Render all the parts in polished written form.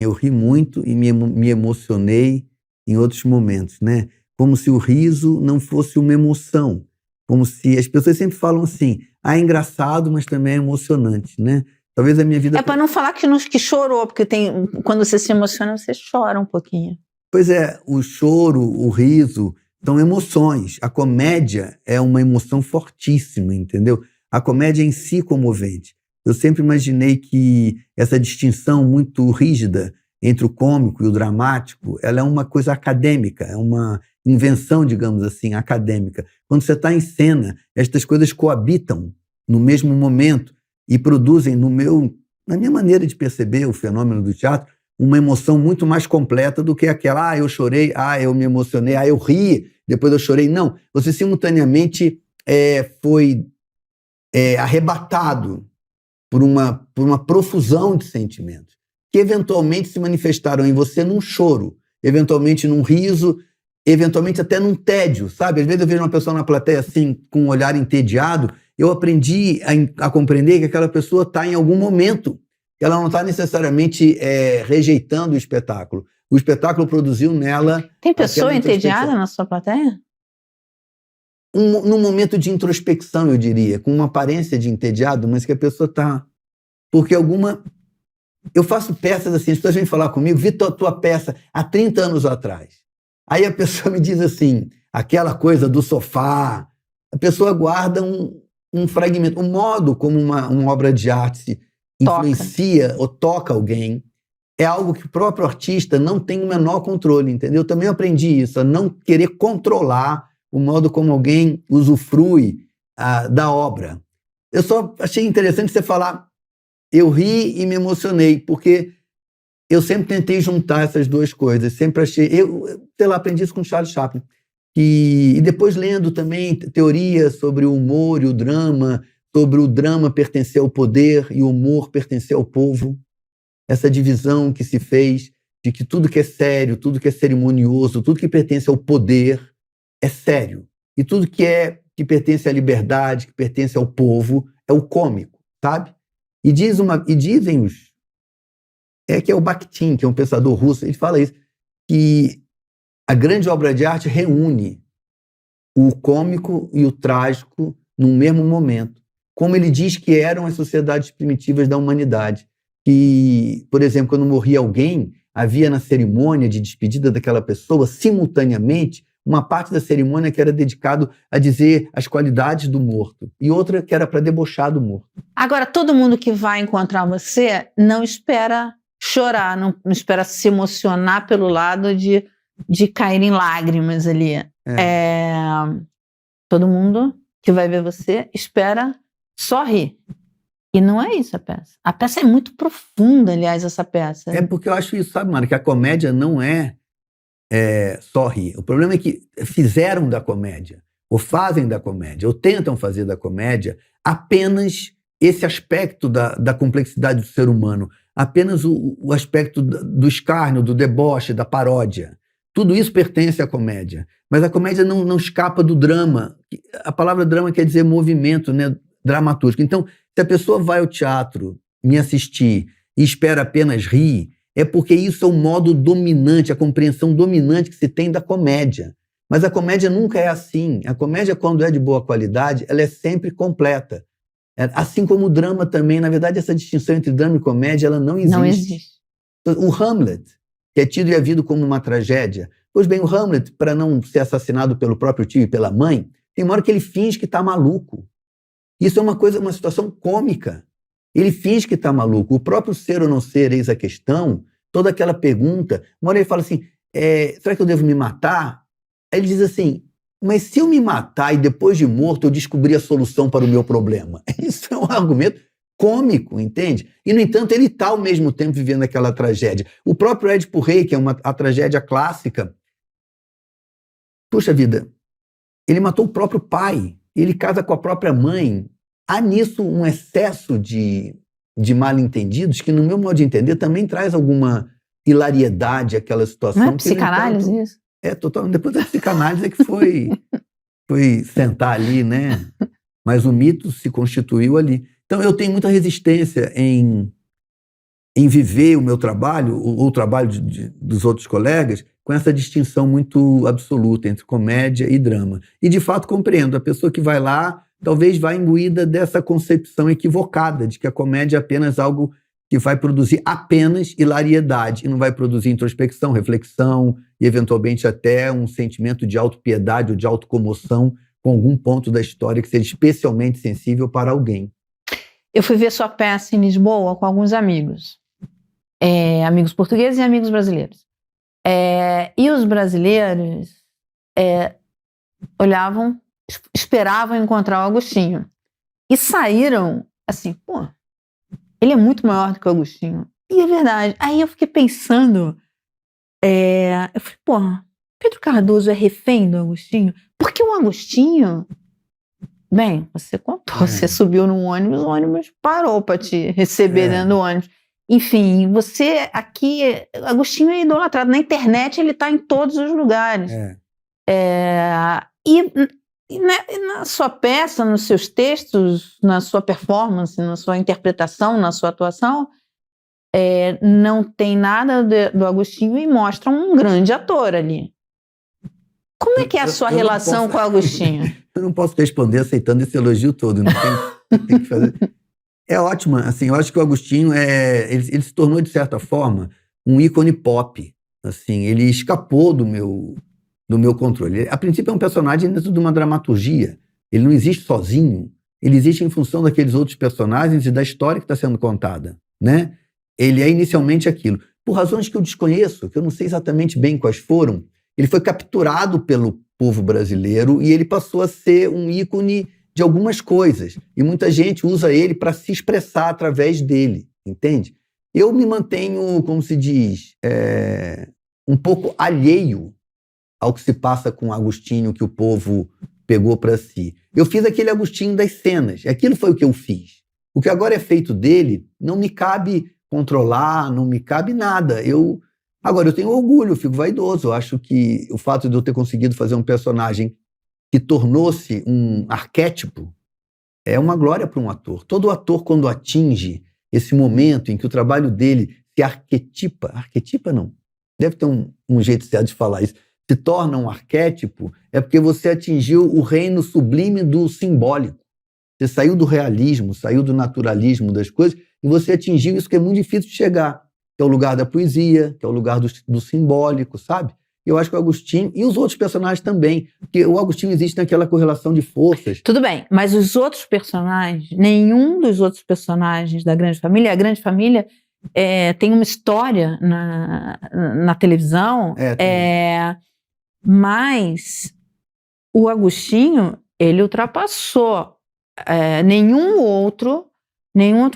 Eu ri muito e me emocionei em outros momentos, né? Como se o riso não fosse uma emoção. Como se as pessoas sempre falam assim, é engraçado, mas também é emocionante, né? Talvez a minha vida... É para não falar que chorou, porque quando você se emociona, você chora um pouquinho. Pois é, o choro, o riso, são emoções. A comédia é uma emoção fortíssima, entendeu? A comédia em si comovente. Eu sempre imaginei que essa distinção muito rígida entre o cômico e o dramático, ela é uma coisa acadêmica, é uma invenção, digamos assim, acadêmica. Quando você está em cena, estas coisas coabitam no mesmo momento e produzem, na minha maneira de perceber o fenômeno do teatro, uma emoção muito mais completa do que aquela, eu chorei, eu me emocionei, eu ri, depois eu chorei. Não, você simultaneamente foi arrebatado por uma profusão de sentimentos, que eventualmente se manifestaram em você num choro, eventualmente num riso, eventualmente até num tédio, sabe? Às vezes eu vejo uma pessoa na plateia assim, com um olhar entediado, eu aprendi a compreender que aquela pessoa está em algum momento, que ela não está necessariamente rejeitando o espetáculo. O espetáculo produziu nela... Tem pessoa entediada na sua plateia? Num momento de introspecção, eu diria, com uma aparência de entediado, mas que a pessoa está... Porque eu faço peças assim, as pessoas vêm falar comigo, vi tua peça há 30 anos atrás. Aí a pessoa me diz assim, aquela coisa do sofá, a pessoa guarda um fragmento, um modo como uma obra de arte influencia ou toca alguém, é algo que o próprio artista não tem o menor controle, entendeu? Eu também aprendi isso, a não querer controlar o modo como alguém usufrui da obra. Eu só achei interessante você falar, eu ri e me emocionei, porque eu sempre tentei juntar essas duas coisas, sempre achei, aprendi isso com Charles Chaplin, e depois lendo também teorias sobre o humor e o drama, sobre o drama pertencer ao poder e o humor pertencer ao povo, essa divisão que se fez de que tudo que é sério, tudo que é cerimonioso, tudo que pertence ao poder é sério, e tudo que pertence à liberdade, que pertence ao povo, é o cômico, sabe? E dizem que é o Bakhtin, que é um pensador russo, ele fala isso, que a grande obra de arte reúne o cômico e o trágico num mesmo momento, como ele diz que eram as sociedades primitivas da humanidade. Que, por exemplo, quando morria alguém, havia na cerimônia de despedida daquela pessoa, simultaneamente, uma parte da cerimônia que era dedicado a dizer as qualidades do morto, e outra que era para debochar do morto. Agora, todo mundo que vai encontrar você não espera chorar, não espera se emocionar pelo lado de cair em lágrimas ali. Todo mundo que vai ver você espera só rir. E não é isso a peça. A peça é muito profunda, aliás, essa peça. É porque eu acho isso, sabe, Mara, que a comédia não é só rir. O problema é que fizeram da comédia, ou fazem da comédia, ou tentam fazer da comédia apenas esse aspecto da complexidade do ser humano, apenas o aspecto do escárnio, do deboche, da paródia. Tudo isso pertence à comédia. Mas a comédia não escapa do drama. A palavra drama quer dizer movimento, né? Dramatúrgico. Então, se a pessoa vai ao teatro me assistir e espera apenas rir, é porque isso é o modo dominante, a compreensão dominante que se tem da comédia. Mas a comédia nunca é assim. A comédia, quando é de boa qualidade, ela é sempre completa. Assim como o drama também. Na verdade, essa distinção entre drama e comédia, ela não existe. Não existe. O Hamlet, que é tido e havido como uma tragédia. Pois bem, o Hamlet, para não ser assassinado pelo próprio tio e pela mãe, tem uma hora que ele finge que está maluco. Isso é uma situação cômica. Ele finge que está maluco. O próprio ser ou não ser, eis a questão, toda aquela pergunta. Uma hora ele fala assim, será que eu devo me matar? Aí ele diz assim, mas se eu me matar e depois de morto eu descobrir a solução para o meu problema? Isso é um argumento cômico, entende? E, no entanto, ele está ao mesmo tempo vivendo aquela tragédia. O próprio Édipo Rei, que é a tragédia clássica, puxa vida, ele matou o próprio pai, ele casa com a própria mãe. Há nisso um excesso de mal-entendidos que, no meu modo de entender, também traz alguma hilariedade àquela situação. Não é psicanálise isso? Total. Depois da psicanálise é que foi sentar ali, né? Mas o mito se constituiu ali. Então, eu tenho muita resistência em em viver o meu trabalho, o trabalho dos outros colegas, com essa distinção muito absoluta entre comédia e drama. E, de fato, compreendo. A pessoa que vai lá talvez vá imbuída dessa concepção equivocada de que a comédia é apenas algo que vai produzir apenas hilariedade e não vai produzir introspecção, reflexão e, eventualmente, até um sentimento de autopiedade ou de autocomoção com algum ponto da história que seja especialmente sensível para alguém. Eu fui ver sua peça em Lisboa com alguns amigos. Amigos portugueses e amigos brasileiros. E os brasileiros olhavam, esperavam encontrar o Agostinho. E saíram assim, pô, ele é muito maior do que o Agostinho. E é verdade. Aí eu fiquei pensando, eu falei, pô, Pedro Cardoso é refém do Agostinho? Porque o Agostinho, bem, você contou, você subiu num ônibus, o ônibus parou para te receber dentro do ônibus. Enfim, você aqui, Agostinho é idolatrado. Na internet ele está em todos os lugares. E na sua peça, nos seus textos, na sua performance, na sua interpretação, na sua atuação, não tem nada do Agostinho e mostra um grande ator ali. Como é que é a sua relação com o Agostinho? Eu não posso responder aceitando esse elogio todo. Não tem que fazer. É ótima, assim, eu acho que o Agostinho ele se tornou, de certa forma, um ícone pop. Assim, ele escapou do meu controle. Ele, a princípio, é um personagem dentro de uma dramaturgia. Ele não existe sozinho. Ele existe em função daqueles outros personagens e da história que está sendo contada, né? Ele é inicialmente aquilo. Por razões que eu desconheço, que eu não sei exatamente bem quais foram, ele foi capturado pelo povo brasileiro e ele passou a ser um ícone de algumas coisas. E muita gente usa ele para se expressar através dele, entende? Eu me mantenho, como se diz, um pouco alheio ao que se passa com o Agostinho que o povo pegou para si. Eu fiz aquele Agostinho das cenas. Aquilo foi o que eu fiz. O que agora é feito dele não me cabe controlar, não me cabe nada. Agora, eu tenho orgulho, eu fico vaidoso. Eu acho que o fato de eu ter conseguido fazer um personagem que tornou-se um arquétipo é uma glória para um ator. Todo ator, quando atinge esse momento em que o trabalho dele se arquetipa não, deve ter um jeito certo de falar isso, se torna um arquétipo, é porque você atingiu o reino sublime do simbólico. Você saiu do realismo, saiu do naturalismo das coisas e você atingiu isso que é muito difícil de chegar, que é o lugar da poesia, que é o lugar do simbólico, sabe? Eu acho que o Agostinho, e os outros personagens também, porque o Agostinho existe naquela correlação de forças. Tudo bem, mas os outros personagens, nenhum dos outros personagens da Grande Família, a Grande Família tem uma história na televisão, mas o Agostinho, ele ultrapassou nenhum outro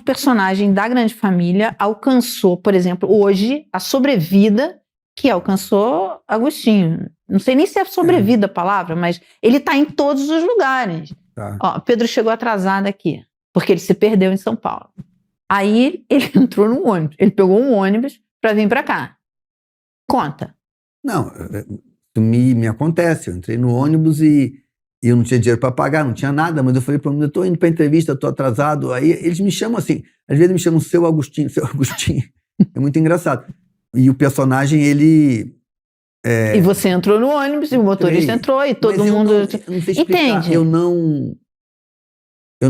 personagem da Grande Família alcançou, por exemplo, hoje, a sobrevida que alcançou Agostinho. Não sei nem se é sobrevida a palavra, mas ele está em todos os lugares. Tá. Ó, Pedro chegou atrasado aqui, porque ele se perdeu em São Paulo. Aí ele entrou no ônibus. Ele pegou um ônibus para vir para cá. Conta. Não, me acontece. Eu entrei no ônibus e eu não tinha dinheiro para pagar, não tinha nada, mas eu falei para o mundo, eu estou indo para entrevista, estou atrasado. Aí eles me chamam assim, às vezes me chamam seu Agostinho. É muito engraçado. E o personagem, ele... E você entrou no ônibus, e o motorista entrou, e todo mundo... Eu não sei explicar. Entende? Eu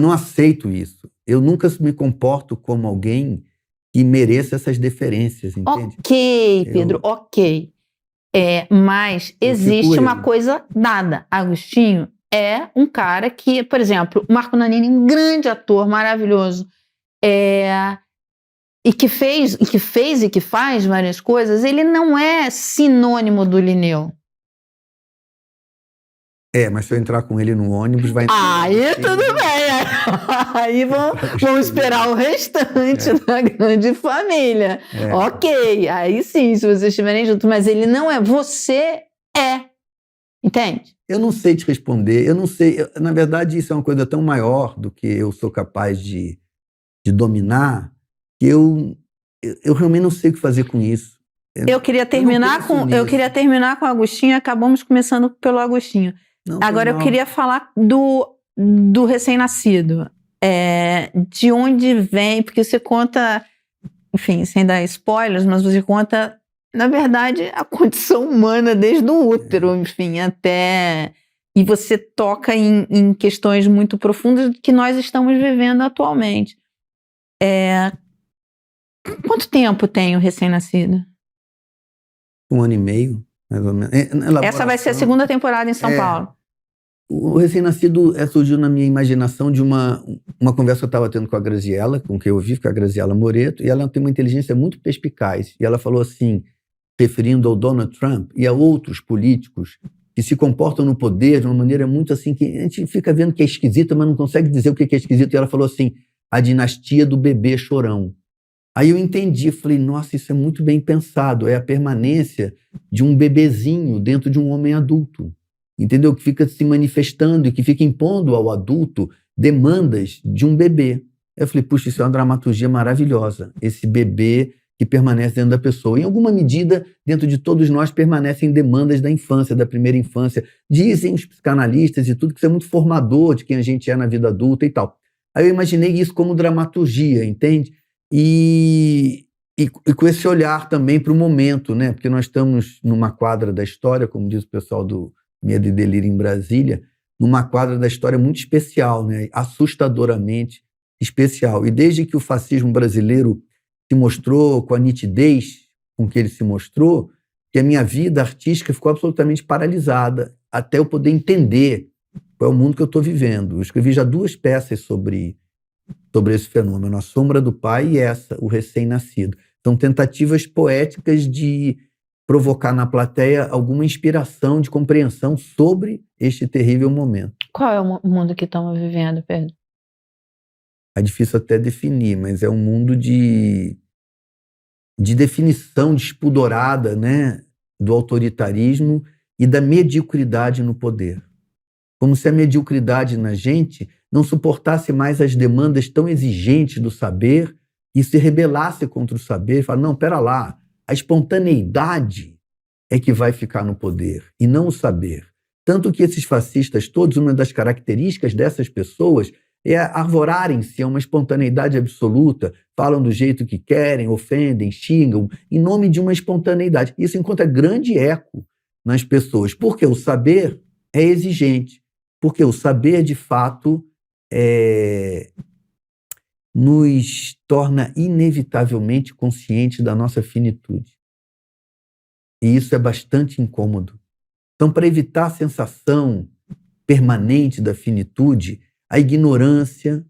não aceito isso. Eu nunca me comporto como alguém que mereça essas deferências, entende? Ok, Pedro, ok. Mas existe uma coisa dada. Agostinho é um cara que, por exemplo, Marco Nanini, um grande ator, maravilhoso, e que fez e que faz várias coisas, ele não é sinônimo do Linneu. Mas se eu entrar com ele no ônibus, vai entrar... Aí tudo bem. Aí vamos esperar o restante da Grande Família. Ok, aí sim, se vocês estiverem juntos. Mas ele não é, você é. Entende? Eu não sei te responder, eu não sei. Na verdade, isso é uma coisa tão maior do que eu sou capaz de dominar, que eu realmente não sei o que fazer com isso. Eu queria terminar com o Agostinho, acabamos começando pelo Agostinho. Agora eu queria falar do recém-nascido. De onde vem, porque você conta enfim, sem dar spoilers, mas você conta, na verdade, a condição humana desde o útero, enfim, até... E você toca em questões muito profundas que nós estamos vivendo atualmente. Quanto tempo tem o recém-nascido? 1 ano e meio, mais ou menos. Essa vai ser a segunda temporada em São Paulo. O recém-nascido surgiu na minha imaginação de uma conversa que eu estava tendo com a Graziella, com quem eu vivo, com a Graziella Moreto, e ela tem uma inteligência muito perspicaz. E ela falou assim, referindo ao Donald Trump e a outros políticos que se comportam no poder de uma maneira muito assim, que a gente fica vendo que é esquisita, mas não consegue dizer o que é esquisito. E ela falou assim, a dinastia do bebê chorão. Aí eu entendi, falei, nossa, isso é muito bem pensado, é a permanência de um bebezinho dentro de um homem adulto, entendeu? Que fica se manifestando e que fica impondo ao adulto demandas de um bebê. Eu falei, puxa, isso é uma dramaturgia maravilhosa, esse bebê que permanece dentro da pessoa. Em alguma medida, dentro de todos nós, permanecem demandas da infância, da primeira infância. Dizem os psicanalistas e tudo que isso é muito formador de quem a gente é na vida adulta e tal. Aí eu imaginei isso como dramaturgia, entende? E com esse olhar também para o momento, né? Porque nós estamos numa quadra da história, como diz o pessoal do Medo e Delírio em Brasília, numa quadra da história muito especial, né? Assustadoramente especial. E desde que o fascismo brasileiro se mostrou com a nitidez com que ele se mostrou, que a minha vida artística ficou absolutamente paralisada até eu poder entender qual é o mundo que eu estou vivendo. Eu escrevi já 2 peças sobre esse fenômeno, A Sombra do Pai e essa, O Recém-Nascido. São tentativas poéticas de provocar na plateia alguma inspiração de compreensão sobre este terrível momento. Qual é o mundo que estamos vivendo, Pedro? É difícil até definir, mas é um mundo de definição despudorada, né, do autoritarismo e da mediocridade no poder. Como se a mediocridade na gente não suportasse mais as demandas tão exigentes do saber e se rebelasse contra o saber e falasse, não, pera lá, a espontaneidade é que vai ficar no poder e não o saber. Tanto que esses fascistas todos, uma das características dessas pessoas é arvorarem-se a uma espontaneidade absoluta, falam do jeito que querem, ofendem, xingam, em nome de uma espontaneidade. Isso encontra grande eco nas pessoas, porque o saber é exigente, porque o saber, de fato, nos torna inevitavelmente conscientes da nossa finitude. E isso é bastante incômodo. Então, para evitar a sensação permanente da finitude, a ignorância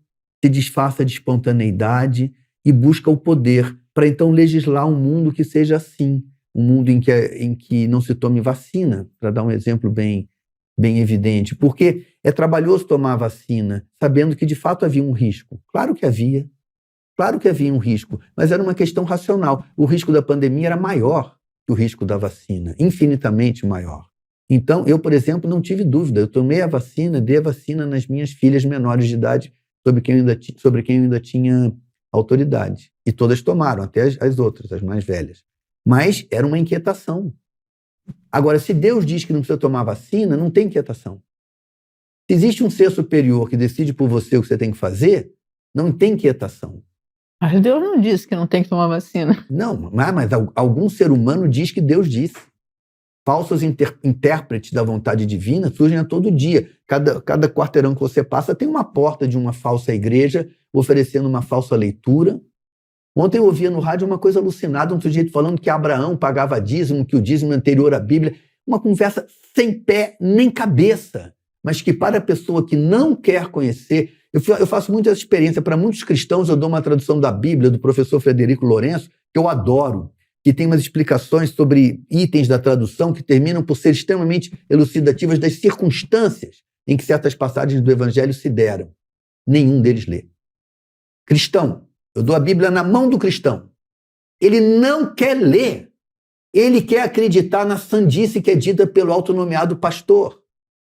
se disfarça de espontaneidade e busca o poder para então legislar um mundo que seja assim, um mundo em que não se tome vacina, para dar um exemplo bem evidente, porque é trabalhoso tomar vacina sabendo que de fato havia um risco. Claro que havia um risco, mas era uma questão racional. O risco da pandemia era maior que o risco da vacina, infinitamente maior. Então, eu, por exemplo, não tive dúvida. Eu tomei a vacina, dei a vacina nas minhas filhas menores de idade, sobre quem eu ainda tinha autoridade. E todas tomaram, até as outras, as mais velhas. Mas era uma inquietação. Agora, se Deus diz que não precisa tomar vacina, não tem inquietação. Se existe um ser superior que decide por você o que você tem que fazer, não tem inquietação. Mas Deus não disse que não tem que tomar vacina. Não, mas algum ser humano diz que Deus disse. Falsos intérpretes da vontade divina surgem a todo dia. Cada quarteirão que você passa tem uma porta de uma falsa igreja oferecendo uma falsa leitura. Ontem eu ouvia no rádio uma coisa alucinada, um sujeito falando que Abraão pagava dízimo, que o dízimo é anterior à Bíblia. Uma conversa sem pé nem cabeça, mas que para a pessoa que não quer conhecer... Eu faço muito essa experiência. Para muitos cristãos eu dou uma tradução da Bíblia do professor Frederico Lourenço, que eu adoro, que tem umas explicações sobre itens da tradução que terminam por ser extremamente elucidativas das circunstâncias em que certas passagens do Evangelho se deram. Nenhum deles lê. Cristão, eu dou a Bíblia na mão do cristão. Ele não quer ler. Ele quer acreditar na sandice que é dita pelo autonomeado pastor.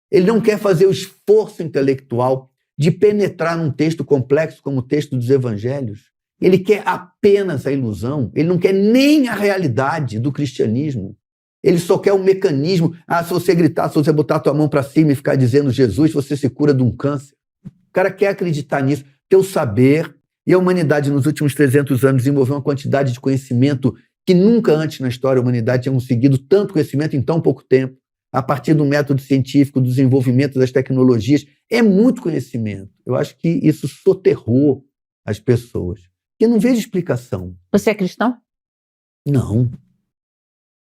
Ele não quer fazer o esforço intelectual de penetrar num texto complexo como o texto dos Evangelhos. Ele quer apenas a ilusão, ele não quer nem a realidade do cristianismo. Ele só quer o mecanismo. Se você gritar, se você botar a tua mão para cima e ficar dizendo Jesus, você se cura de um câncer. O cara quer acreditar nisso. Teu saber E a humanidade, nos últimos 300 anos, desenvolveu uma quantidade de conhecimento que nunca antes na história a humanidade tinha conseguido tanto conhecimento em tão pouco tempo, a partir do método científico, do desenvolvimento das tecnologias. É muito conhecimento. Eu acho que isso soterrou as pessoas. Eu não vejo explicação. Você é cristão? Não.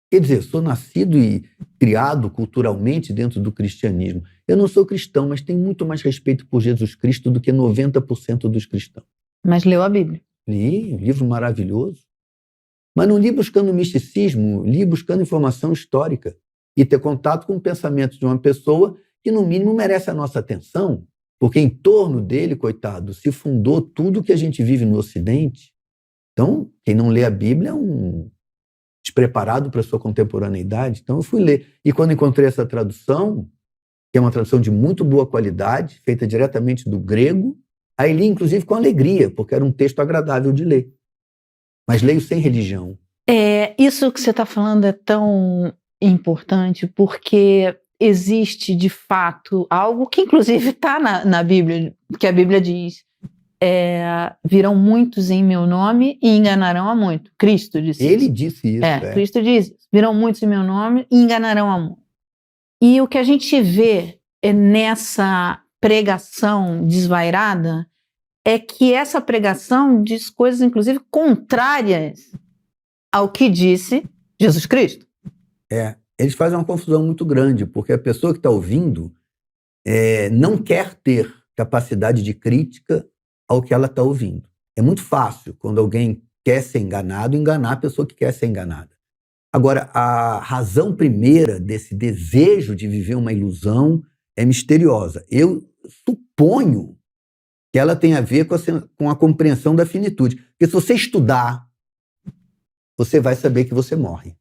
Quer dizer, sou nascido e criado culturalmente dentro do cristianismo. Eu não sou cristão, mas tenho muito mais respeito por Jesus Cristo do que 90% dos cristãos. Mas leu a Bíblia. Li, um livro maravilhoso. Mas não li buscando misticismo, li buscando informação histórica e ter contato com o pensamento de uma pessoa que, no mínimo, merece a nossa atenção, porque em torno dele, coitado, se fundou tudo que a gente vive no Ocidente. Então, quem não lê a Bíblia é um despreparado para a sua contemporaneidade. Então, eu fui ler. E quando encontrei essa tradução, que é uma tradução de muito boa qualidade, feita diretamente do grego, aí li, inclusive, com alegria, porque era um texto agradável de ler. Mas leio sem religião. Isso que você está falando é tão importante, porque existe, de fato, algo que, inclusive, está na Bíblia, que a Bíblia diz, virão muitos em meu nome e enganarão a muito. Cristo disse isso. Ele disse isso. Cristo diz, virão muitos em meu nome e enganarão a muito. E o que a gente vê nessa pregação desvairada é que essa pregação diz coisas, inclusive, contrárias ao que disse Jesus Cristo. Eles fazem uma confusão muito grande, porque a pessoa que está ouvindo não quer ter capacidade de crítica ao que ela está ouvindo. É muito fácil, quando alguém quer ser enganado, enganar a pessoa que quer ser enganada. Agora, a razão primeira desse desejo de viver uma ilusão é misteriosa. Eu suponho que ela tem a ver com a compreensão da finitude. Porque se você estudar, você vai saber que você morre.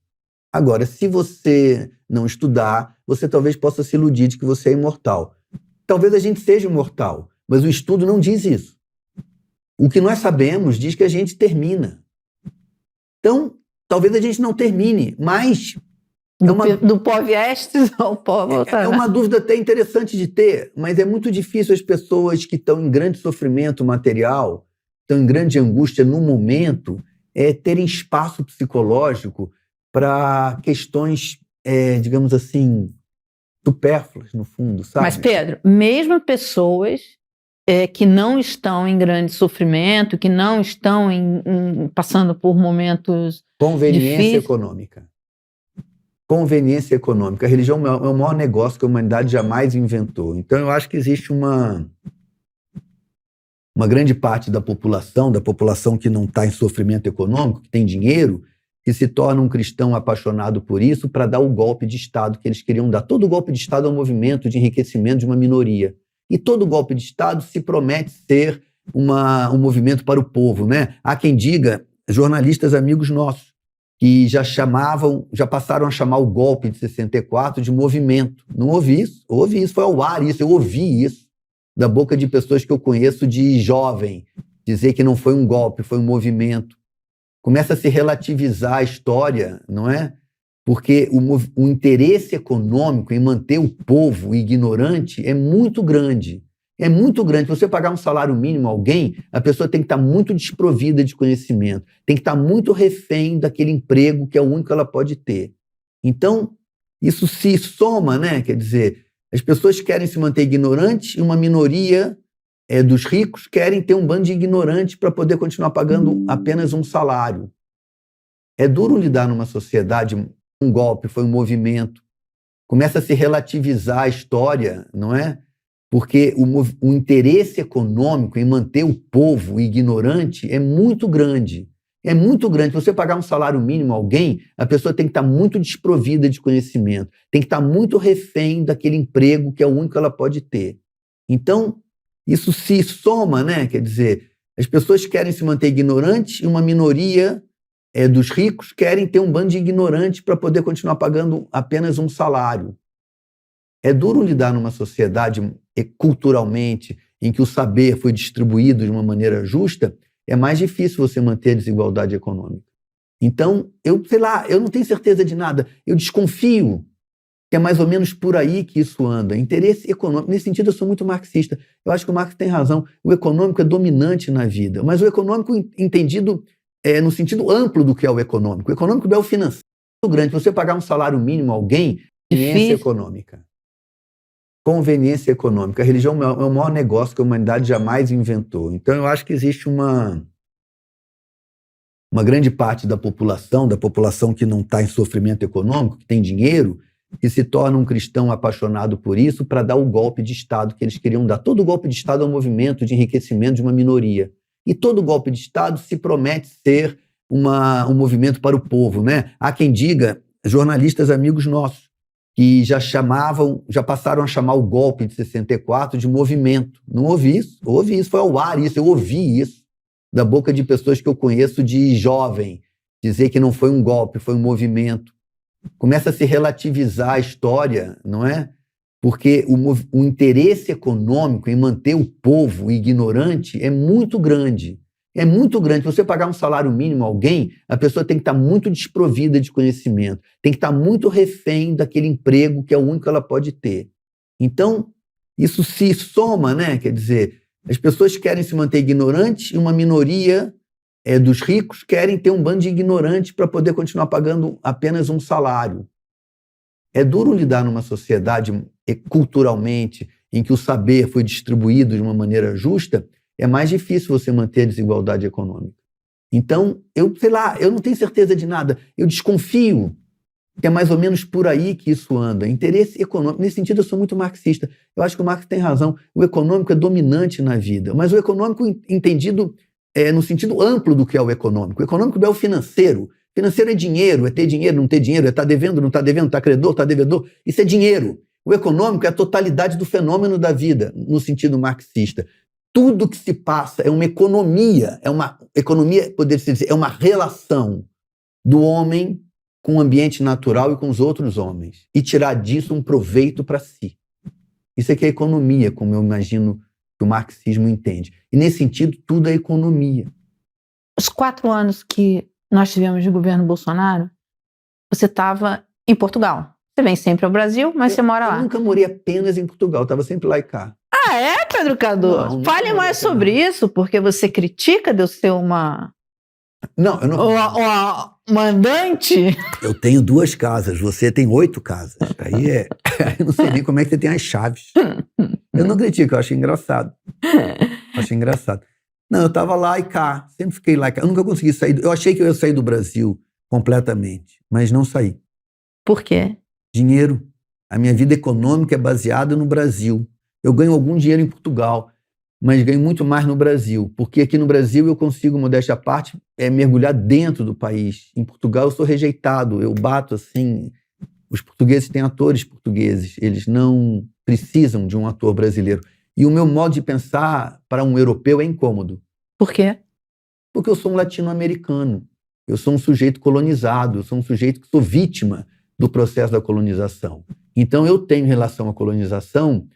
Agora, se você não estudar, você talvez possa se iludir de que você é imortal. Talvez a gente seja imortal, mas o estudo não diz isso. O que nós sabemos diz que a gente termina. Então, talvez a gente não termine, mas... Do pó viestes ao pó voltará. É uma dúvida até interessante de ter, mas é muito difícil as pessoas que estão em grande sofrimento material, estão em grande angústia no momento, terem espaço psicológico para questões, digamos assim, supérfluas, no fundo, sabe? Mas, Pedro, mesmo pessoas que não estão em grande sofrimento, que não estão passando por momentos Conveniência difíceis... econômica. Conveniência econômica. A religião é o maior negócio que a humanidade jamais inventou. Então, eu acho que existe uma grande parte da população que não está em sofrimento econômico, que tem dinheiro, que se torna um cristão apaixonado por isso para dar o golpe de Estado que eles queriam dar. Todo golpe de Estado é um movimento de enriquecimento de uma minoria. E todo golpe de Estado se promete ser um movimento para o povo, né? Há quem diga, jornalistas amigos nossos, que já passaram a chamar o golpe de 64 de movimento. Não ouvi isso, foi ao ar isso, eu ouvi isso da boca de pessoas que eu conheço de jovem, dizer que não foi um golpe, foi um movimento. Começa a se relativizar a história, não é? Porque o interesse econômico em manter o povo ignorante é muito grande. É muito grande. Se você pagar um salário mínimo a alguém, a pessoa tem que estar muito desprovida de conhecimento, tem que estar muito refém daquele emprego que é o único que ela pode ter. Então, isso se soma, né? Quer dizer, as pessoas querem se manter ignorantes e uma minoria dos ricos querem ter um bando de ignorantes para poder continuar pagando apenas um salário. É duro lidar numa sociedade, um golpe, foi um movimento. Começa a se relativizar a história, não é? Porque o interesse econômico em manter o povo ignorante é muito grande. É muito grande. Se você pagar um salário mínimo a alguém, a pessoa tem que estar muito desprovida de conhecimento, tem que estar muito refém daquele emprego que é o único que ela pode ter. Então, isso se soma, né? Quer dizer, as pessoas querem se manter ignorantes e uma minoria dos ricos querem ter um bando de ignorantes para poder continuar pagando apenas um salário. É duro lidar numa sociedade culturalmente em que o saber foi distribuído de uma maneira justa, é mais difícil você manter a desigualdade econômica. Então, eu não tenho certeza de nada. Eu desconfio que é mais ou menos por aí que isso anda. Interesse econômico. Nesse sentido, eu sou muito marxista. Eu acho que o Marx tem razão. O econômico é dominante na vida, mas o econômico entendido no sentido amplo do que é o econômico. O econômico não é o financeiro grande. Você pagar um salário mínimo a alguém, conveniência econômica. Conveniência econômica. A religião é o maior negócio que a humanidade jamais inventou. Então, eu acho que existe uma grande parte da população que não está em sofrimento econômico, que tem dinheiro, que se torna um cristão apaixonado por isso para dar o golpe de Estado que eles queriam dar. Todo golpe de Estado é um movimento de enriquecimento de uma minoria. E todo golpe de Estado se promete ser um movimento para o povo, né? Há quem diga, jornalistas amigos nossos, que já passaram a chamar o golpe de 64 de movimento. Não ouvi isso? Eu ouvi isso, foi ao ar isso, eu ouvi isso da boca de pessoas que eu conheço de jovem, dizer que não foi um golpe, foi um movimento. Começa a se relativizar a história, não é? Porque o interesse econômico em manter o povo ignorante é muito grande. É muito grande. Se você pagar um salário mínimo a alguém, a pessoa tem que estar muito desprovida de conhecimento, tem que estar muito refém daquele emprego que é o único que ela pode ter. Então, isso se soma, né? Quer dizer, as pessoas querem se manter ignorantes e uma minoria dos ricos querem ter um bando de ignorantes para poder continuar pagando apenas um salário. É duro lidar numa sociedade culturalmente em que o saber foi distribuído de uma maneira justa, é mais difícil você manter a desigualdade econômica. Então, eu não tenho certeza de nada. Eu desconfio que é mais ou menos por aí que isso anda. Interesse econômico. Nesse sentido, eu sou muito marxista. Eu acho que o Marx tem razão. O econômico é dominante na vida, mas o econômico entendido no sentido amplo do que é o econômico. O econômico não é o financeiro. Financeiro é dinheiro, é ter dinheiro, não ter dinheiro, é estar devendo, não estar devendo, estar credor, estar devedor. Isso é dinheiro. O econômico é a totalidade do fenômeno da vida, no sentido marxista. Tudo que se passa é uma economia, poderia-se dizer, é uma relação do homem com o ambiente natural e com os outros homens, e tirar disso um proveito para si. Isso é que é economia, como eu imagino que o marxismo entende. E, nesse sentido, tudo é economia. Os 4 anos que nós tivemos de governo Bolsonaro, você estava em Portugal. Você vem sempre ao Brasil, mas você mora lá. Eu nunca morei apenas em Portugal, estava sempre lá e cá. Ah, é, Pedro Cardoso? Não, Fale mais sobre isso, porque você critica de eu ser uma... Não, eu não... Uma mandante? Eu tenho 2 casas, você tem 8 casas. Aí eu não sei nem como é que você tem as chaves. Eu não critico, eu acho engraçado. Não, eu estava lá e cá, sempre fiquei lá e cá. Eu nunca consegui sair. Eu achei que eu ia sair do Brasil completamente, mas não saí. Por quê? Dinheiro. A minha vida econômica é baseada no Brasil. Eu ganho algum dinheiro em Portugal, mas ganho muito mais no Brasil, porque aqui no Brasil eu consigo, modéstia à parte, mergulhar dentro do país. Em Portugal eu sou rejeitado, eu bato assim. Os portugueses têm atores portugueses, eles não precisam de um ator brasileiro. E o meu modo de pensar para um europeu é incômodo. Por quê? Porque eu sou um latino-americano, eu sou um sujeito colonizado, eu sou um sujeito que sou vítima do processo da colonização. Então eu tenho em relação à colonização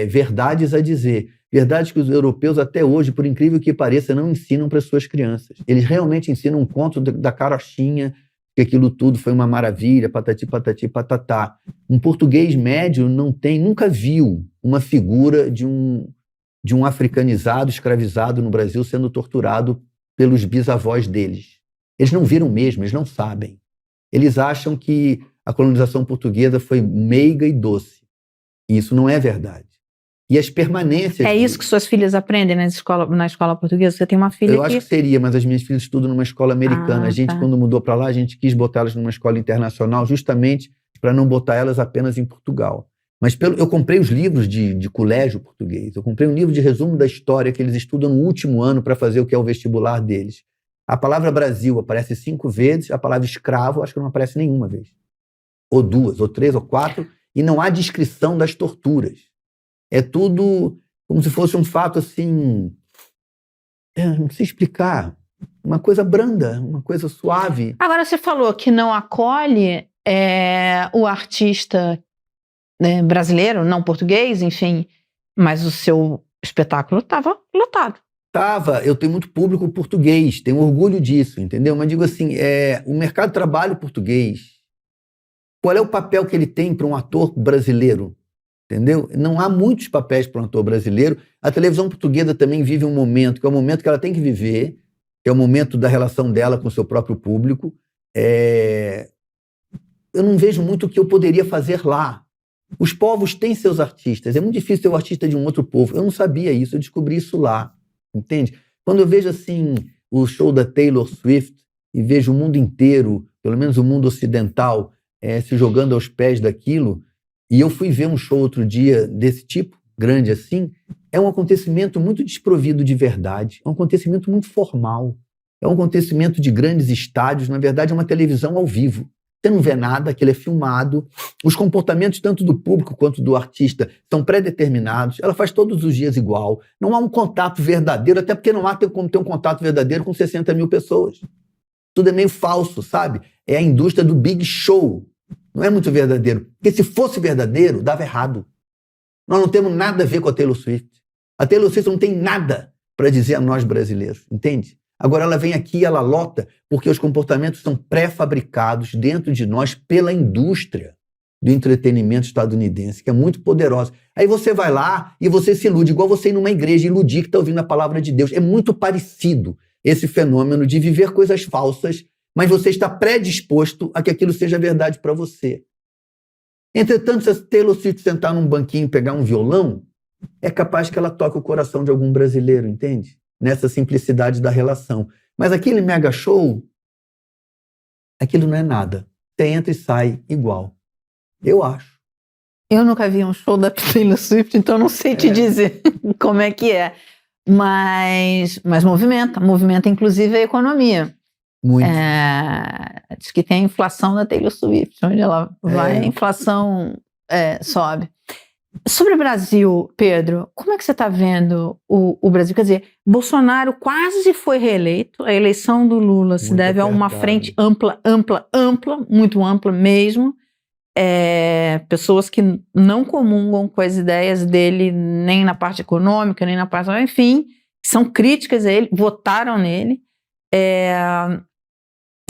verdades a dizer. Verdades que os europeus até hoje, por incrível que pareça, não ensinam para as suas crianças. Eles realmente ensinam um conto da carochinha, que aquilo tudo foi uma maravilha, patati, patati, patatá. Um português médio nunca viu uma figura de um africanizado, escravizado no Brasil sendo torturado pelos bisavós deles. Eles não viram mesmo, eles não sabem. Eles acham que a colonização portuguesa foi meiga e doce. E isso não é verdade. E as permanências... É isso que suas filhas aprendem na escola portuguesa? Você tem uma filha Eu acho que seria, mas as minhas filhas estudam numa escola americana. A gente, quando mudou para lá, a gente quis botar elas numa escola internacional justamente para não botar elas apenas em Portugal. Mas eu comprei os livros de colégio português. Eu comprei um livro de resumo da história que eles estudam no último ano para fazer o que é o vestibular deles. A palavra Brasil aparece 5 vezes, a palavra escravo acho que não aparece nenhuma vez. Ou 2, ou 3, ou 4, e não há descrição das torturas. É tudo como se fosse um fato assim, não sei explicar, uma coisa branda, uma coisa suave. Agora você falou que não acolhe o artista brasileiro, não português, enfim, mas o seu espetáculo estava lotado. Eu tenho muito público português, tenho orgulho disso, entendeu? Mas digo assim, o mercado de trabalho português Qual é o papel que ele tem para um ator brasileiro? Entendeu? Não há muitos papéis para um ator brasileiro. A televisão portuguesa também vive um momento, que é o momento que ela tem que viver, que é o momento da relação dela com o seu próprio público. Eu não vejo muito o que eu poderia fazer lá. Os povos têm seus artistas. É muito difícil ser o artista de um outro povo. Eu não sabia isso, eu descobri isso lá. Entende? Quando eu vejo assim o show da Taylor Swift e vejo o mundo inteiro, pelo menos o mundo ocidental, se jogando aos pés daquilo, e eu fui ver um show outro dia desse tipo, grande assim, é um acontecimento muito desprovido de verdade, é um acontecimento muito formal, é um acontecimento de grandes estádios, na verdade é uma televisão ao vivo. Você não vê nada, aquilo é filmado, os comportamentos tanto do público quanto do artista são pré-determinados, ela faz todos os dias igual, não há um contato verdadeiro, até porque não há como ter um contato verdadeiro com 60 mil pessoas. Tudo é meio falso, sabe? É a indústria do big show. Não é muito verdadeiro. Porque se fosse verdadeiro, dava errado. Nós não temos nada a ver com a Taylor Swift. A Taylor Swift não tem nada para dizer a nós brasileiros, entende? Agora ela vem aqui e ela lota porque os comportamentos são pré-fabricados dentro de nós pela indústria do entretenimento estadunidense, que é muito poderosa. Aí você vai lá e você se ilude, igual você ir numa igreja e iludir que está ouvindo a palavra de Deus. É muito parecido esse fenômeno de viver coisas falsas, mas você está predisposto a que aquilo seja verdade para você. Entretanto, se a Taylor Swift sentar num banquinho e pegar um violão, é capaz que ela toque o coração de algum brasileiro, entende? Nessa simplicidade da relação. Mas aquele mega show, aquilo não é nada. Você entra e sai igual. Eu acho. Eu nunca vi um show da Taylor Swift, então não sei te dizer como é que é. Mas movimenta inclusive a economia. Muito. Diz que tem a inflação da Taylor Swift, onde ela vai, a inflação sobe. Sobre o Brasil, Pedro, como é que você está vendo o Brasil? Quer dizer, Bolsonaro quase foi reeleito, a eleição do Lula se deve a uma frente ampla, muito ampla mesmo. Pessoas que não comungam com as ideias dele, nem na parte econômica, nem na parte... Enfim, são críticas a ele, votaram nele.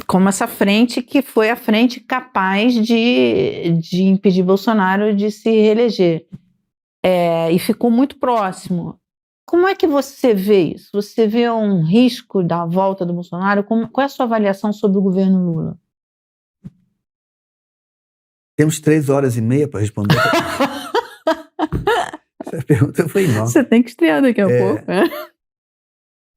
Como essa frente que foi a frente capaz de impedir Bolsonaro de se reeleger. E ficou muito próximo. Como é que você vê isso? Você vê um risco da volta do Bolsonaro? Qual é a sua avaliação sobre o governo Lula? Temos 3h30 para responder. Essa pergunta foi enorme. Você tem que estrear daqui a pouco.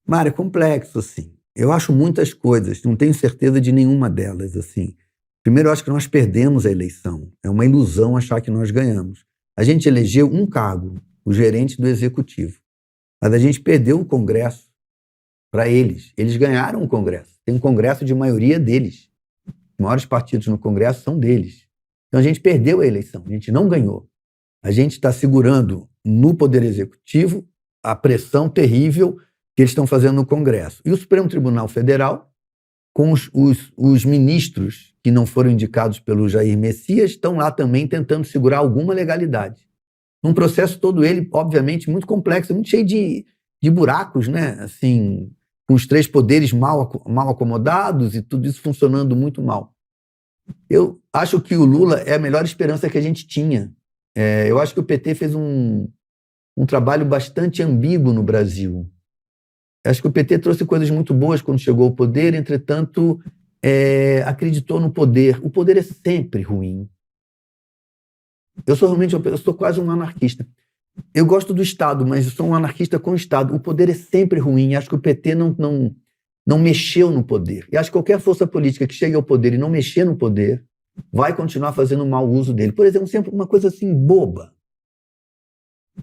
Mário, é complexo, assim. Eu acho muitas coisas, não tenho certeza de nenhuma delas, assim. Primeiro, eu acho que nós perdemos a eleição. É uma ilusão achar que nós ganhamos. A gente elegeu um cargo, o gerente do executivo. Mas a gente perdeu o Congresso para eles. Eles ganharam o Congresso. Tem um Congresso de maioria deles. Os maiores partidos no Congresso são deles. Então a gente perdeu a eleição, a gente não ganhou. A gente está segurando no Poder Executivo a pressão terrível que eles estão fazendo no Congresso. E o Supremo Tribunal Federal, com os ministros que não foram indicados pelo Jair Messias, estão lá também tentando segurar alguma legalidade. Um processo todo ele, obviamente, muito complexo, muito cheio de buracos, né? Assim, com os três poderes mal acomodados e tudo isso funcionando muito mal. Eu acho que o Lula é a melhor esperança que a gente tinha. Eu acho que o PT fez um trabalho bastante ambíguo no Brasil. Acho que o PT trouxe coisas muito boas quando chegou ao poder, entretanto, acreditou no poder. O poder é sempre ruim. Eu sou quase um anarquista. Eu gosto do Estado, mas eu sou um anarquista com o Estado. O poder é sempre ruim. Acho que o PT não mexeu no poder. E acho que qualquer força política que chegue ao poder e não mexer no poder vai continuar fazendo mau uso dele. Por exemplo, sempre uma coisa assim boba.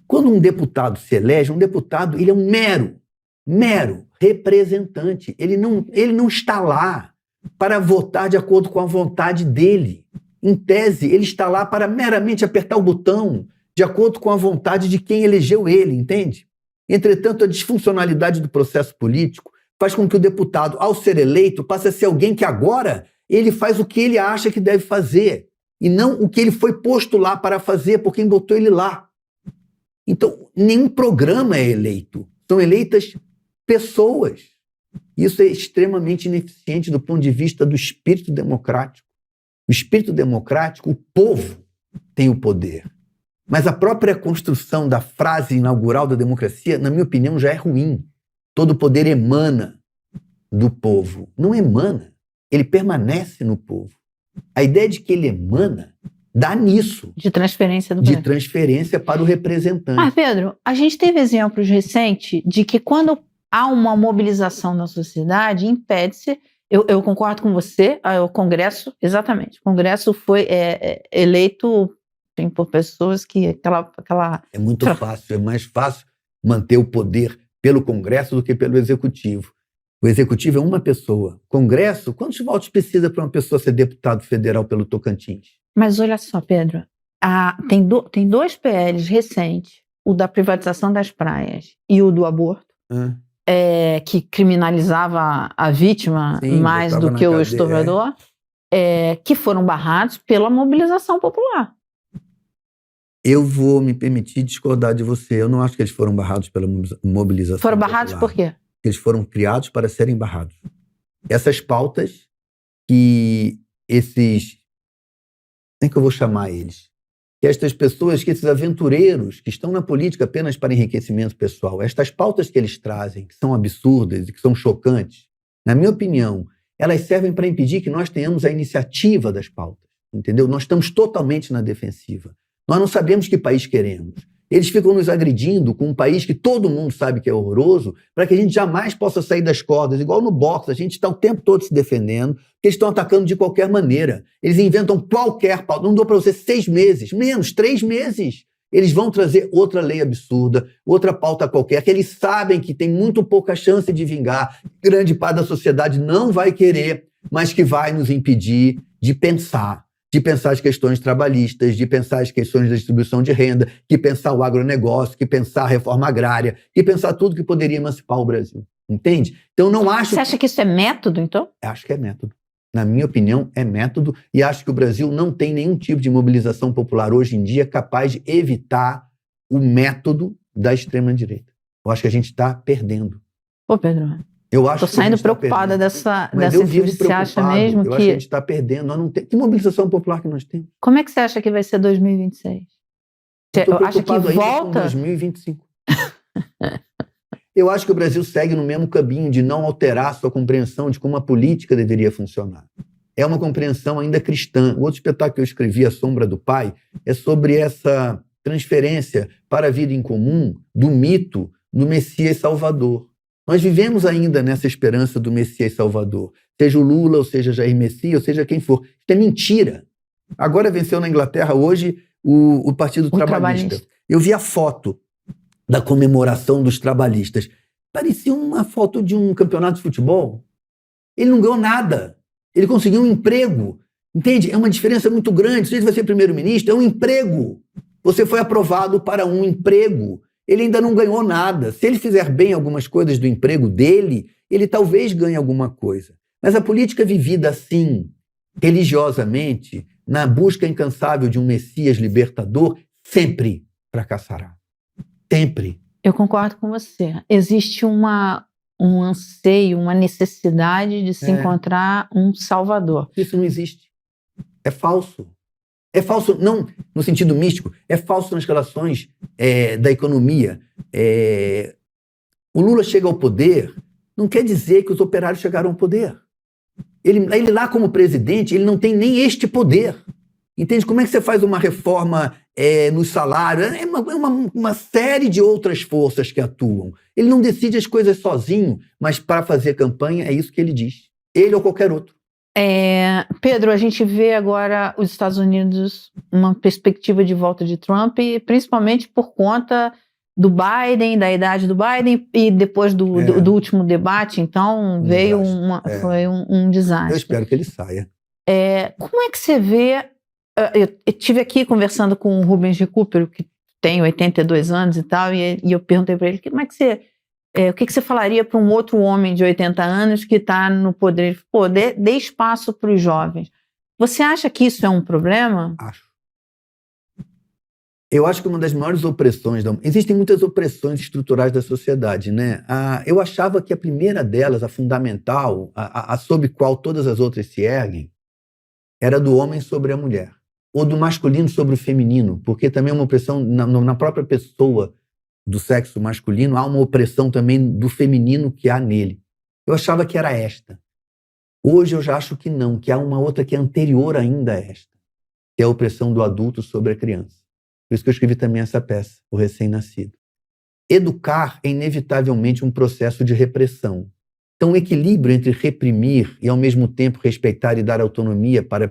Quando um deputado se elege, um deputado ele é um mero representante. Ele não está lá para votar de acordo com a vontade dele. Em tese, ele está lá para meramente apertar o botão de acordo com a vontade de quem elegeu ele, entende? Entretanto, a disfuncionalidade do processo político faz com que o deputado, ao ser eleito, passe a ser alguém que agora ele faz o que ele acha que deve fazer e não o que ele foi posto lá para fazer por quem botou ele lá. Então, nenhum programa é eleito. São eleitas pessoas. Isso é extremamente ineficiente do ponto de vista do espírito democrático. O espírito democrático, o povo tem o poder. Mas a própria construção da frase inaugural da democracia, na minha opinião, já é ruim. Todo poder emana do povo. Não emana, ele permanece no povo. A ideia de que ele emana dá nisso. De transferência do De poder. transferência para o representante. Mas, Pedro, a gente teve exemplos recentes de que quando há uma mobilização na sociedade, impede-se. Eu concordo com você, o Congresso, exatamente. O Congresso foi eleito por pessoas que aquela. É muito fácil, é mais fácil manter o poder pelo Congresso do que pelo Executivo. O Executivo é uma pessoa. Congresso, quantos votos precisa para uma pessoa ser deputado federal pelo Tocantins? Mas olha só, Pedro, tem dois PLs recentes, o da privatização das praias e o do aborto, que criminalizava a vítima. Sim, mais do que o estuprador, que foram barrados pela mobilização popular. Eu vou me permitir discordar de você. Eu não acho que eles foram barrados pela mobilização Foram barrados popular. por quê? Eles foram criados para serem barrados. Essas pautas que esses... Como é que eu vou chamar eles? Que estas pessoas, que esses aventureiros que estão na política apenas para enriquecimento pessoal, estas pautas que eles trazem, que são absurdas e que são chocantes, na minha opinião, elas servem para impedir que nós tenhamos a iniciativa das pautas, entendeu? Nós estamos totalmente na defensiva. Nós não sabemos que país queremos. Eles ficam nos agredindo com um país que todo mundo sabe que é horroroso, para que a gente jamais possa sair das cordas. Igual no boxe, a gente está o tempo todo se defendendo, porque eles estão atacando de qualquer maneira. Eles inventam qualquer pauta. Não dou para você 6 meses, menos 3 meses. Eles vão trazer outra lei absurda, outra pauta qualquer, que eles sabem que tem muito pouca chance de vingar. Grande parte da sociedade não vai querer, mas que vai nos impedir de pensar as questões trabalhistas, de pensar as questões da distribuição de renda, de pensar o agronegócio, de pensar a reforma agrária, de pensar tudo que poderia emancipar o Brasil. Entende? Então, não acho... Você acha que isso é método, então? Acho que é método. Na minha opinião, é método, e acho que o Brasil não tem nenhum tipo de mobilização popular hoje em dia capaz de evitar o método da extrema-direita. Eu acho que a gente está perdendo. Ô, Pedro... Estou saindo preocupada dessa entrevista. Você acha mesmo que... Eu acho que a gente está perdendo. Nós não temos... Que mobilização popular que nós temos? Como é que você acha que vai ser 2026? Você acha que volta? 2025. Eu acho que o Brasil segue no mesmo caminho de não alterar sua compreensão de como a política deveria funcionar. É uma compreensão ainda cristã. O outro espetáculo que eu escrevi, A Sombra do Pai, é sobre essa transferência para a vida em comum do mito do Messias Salvador. Nós vivemos ainda nessa esperança do Messias Salvador. Seja o Lula, ou seja Jair Messias, ou seja quem for. Isso é mentira. Agora venceu na Inglaterra hoje o Partido Trabalhista. Eu vi a foto da comemoração dos trabalhistas. Parecia uma foto de um campeonato de futebol. Ele não ganhou nada. Ele conseguiu um emprego. Entende? É uma diferença muito grande. Se você vai ser primeiro-ministro, é um emprego. Você foi aprovado para um emprego. Ele ainda não ganhou nada. Se ele fizer bem algumas coisas do emprego dele, ele talvez ganhe alguma coisa. Mas a política vivida assim, religiosamente, na busca incansável de um Messias libertador, sempre fracassará. Sempre. Eu concordo com você. Existe um anseio, uma necessidade de se encontrar um salvador. Isso não existe. É falso. É falso, não no sentido místico, é falso nas relações da economia. O Lula chega ao poder, não quer dizer que os operários chegaram ao poder. Ele lá como presidente, ele não tem nem este poder. Entende? Como é que você faz uma reforma no salário? É uma série de outras forças que atuam. Ele não decide as coisas sozinho, mas para fazer campanha é isso que ele diz. Ele ou qualquer outro. Pedro, a gente vê agora os Estados Unidos uma perspectiva de volta de Trump, principalmente por conta do Biden, da idade do Biden, e depois do último debate, então veio foi um desastre. Eu espero que ele saia. Como é que você vê... Eu estive aqui conversando com o Rubens Recupero, que tem 82 anos e tal, e eu perguntei para ele, como é que você... o que você falaria para um outro homem de 80 anos que está no poder? Pô, dê espaço para os jovens. Você acha que isso é um problema? Acho. Eu acho que uma das maiores opressões... Existem muitas opressões estruturais da sociedade, né? Eu achava que a primeira delas, a fundamental, a sob qual todas as outras se erguem, era do homem sobre a mulher, ou do masculino sobre o feminino, porque também é uma opressão na própria pessoa do sexo masculino, há uma opressão também do feminino que há nele. Eu achava que era esta. Hoje eu já acho que não, que há uma outra que é anterior ainda a esta, que é a opressão do adulto sobre a criança. Por isso que eu escrevi também essa peça, O Recém-Nascido. Educar é inevitavelmente um processo de repressão. Então, o equilíbrio entre reprimir e, ao mesmo tempo, respeitar e dar autonomia para